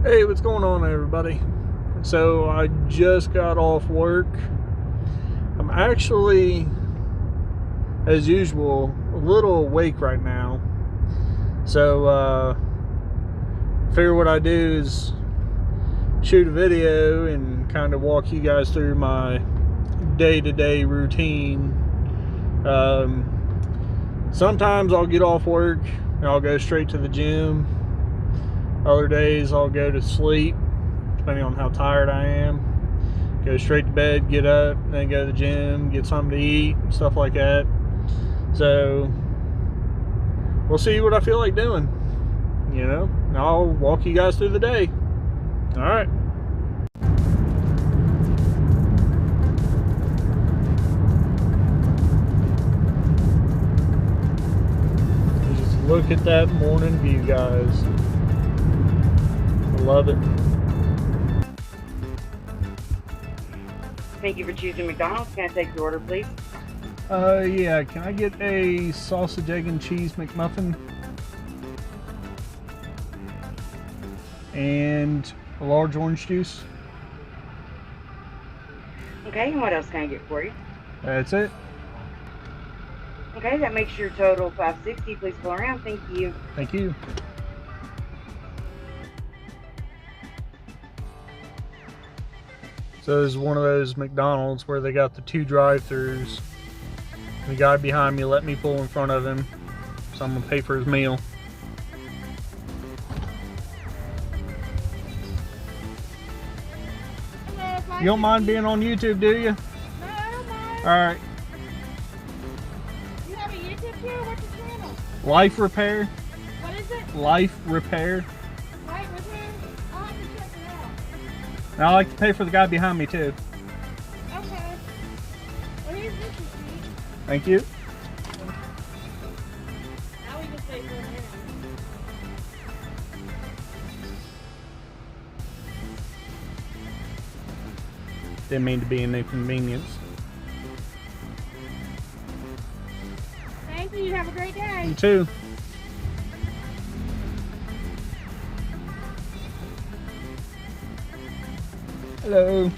Hey, what's going on, everybody? So I just got off work. I'm actually, as usual, a little awake right now. So figure what I do is shoot a video and kind of walk you guys through my day-to-day routine. Sometimes I'll get off work and I'll go straight to the gym. Other days I'll go to sleep, depending on how tired I am. Go straight to bed, get up, then go to the gym, get something to eat, stuff like that. So we'll see what I feel like doing, and I'll walk you guys through the day. All right. Just look at that morning view, guys. Love it. Thank you for choosing McDonald's. Can I take your order, please? Yeah, can I get a sausage, egg, and cheese McMuffin? And a large orange juice? Okay, and what else can I get for you? That's it. Okay, that makes your total $5.60. Please pull around. Thank you. Thank you. So this is one of those McDonald's where they got the 2 drive-thrus. The guy behind me let me pull in front of him, so I'm gonna pay for his meal. Hello, You don't mind being on YouTube, do you? No, I don't mind. Alright. You have a YouTube channel? What's your channel? Life Repair. What is it? Life Repair. Right with him? I'll have to check it out. And I like to pay for the guy behind me too. Okay. Well, here's this receipt. Thank you. Now we just pay for him. Didn't mean to be an inconvenience. Thank you. Have a great day. You too. Hello.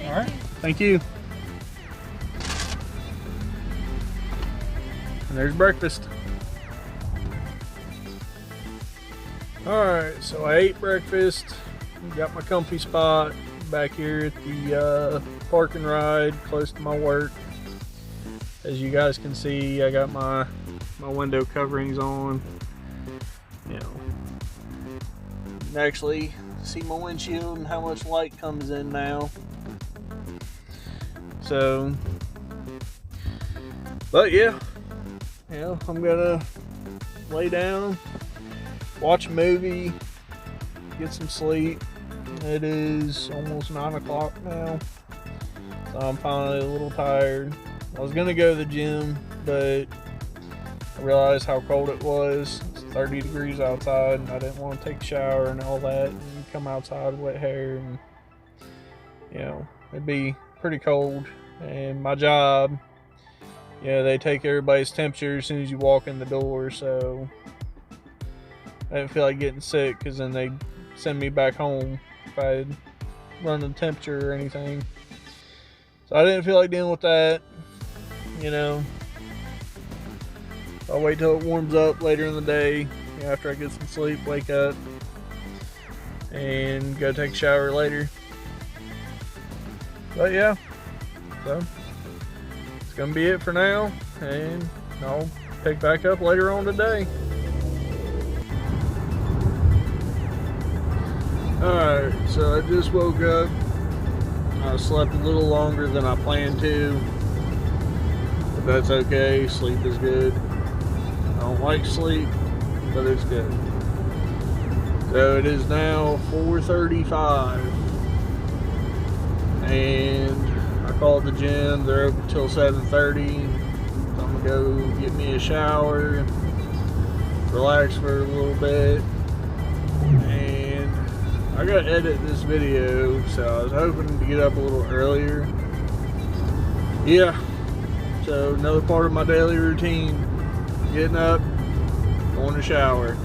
All right. Thank you. And there's breakfast. All right, so I ate breakfast. Got my comfy spot back here at the park and ride close to my work. As you guys can see, I got my window coverings on. You know, you can actually see my windshield and how much light comes in now. So, but yeah, I'm gonna lay down, watch a movie, get some sleep. It is almost 9 o'clock now, so I'm finally a little tired. I was gonna go to the gym, but I realized how cold it was. It's 30 degrees outside, and I didn't want to take a shower and all that, and come outside with wet hair, and it'd be pretty cold. And my job, they take everybody's temperature as soon as you walk in the door, so I didn't feel like getting sick, because then they'd send me back home if I had run the temperature or anything. So I didn't feel like dealing with that. I'll wait till it warms up later in the day, after I get some sleep, wake up, and go take a shower later. But yeah, so it's gonna be it for now, and I'll pick back up later on today. Alright, so I just woke up. I slept a little longer than I planned to, but that's okay. Sleep is good. I don't like sleep, but it's good. So it is now 4:35, and I called the gym. They're open till 7:30. So I'm gonna go get me a shower, relax for a little bit, and I gotta edit this video, so I was hoping to get up a little earlier. Yeah, so another part of my daily routine, getting up, going to shower.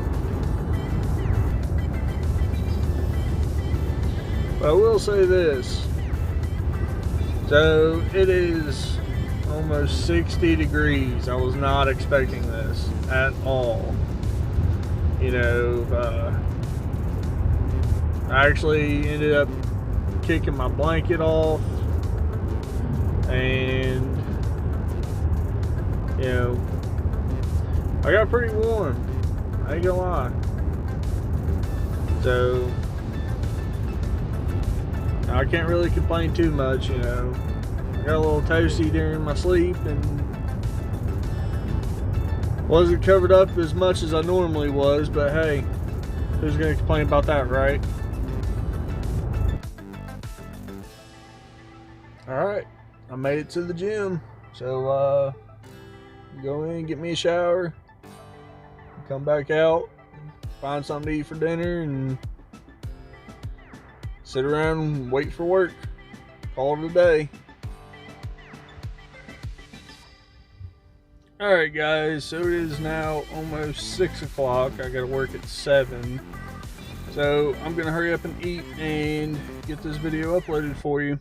But I will say this. So it is almost 60 degrees. I was not expecting this at all. You know, I actually ended up kicking my blanket off, and you know, I got pretty warm. I ain't gonna lie. So I can't really complain too much, you know. I got a little toasty during my sleep and wasn't covered up as much as I normally was, but hey, who's gonna complain about that, right? Alright, I made it to the gym. So go in, get me a shower, come back out, find something to eat for dinner, and sit around and wait for work. Call it a day. Alright guys, so it is now almost 6 o'clock. I gotta work at 7. So I'm gonna hurry up and eat and get this video uploaded for you.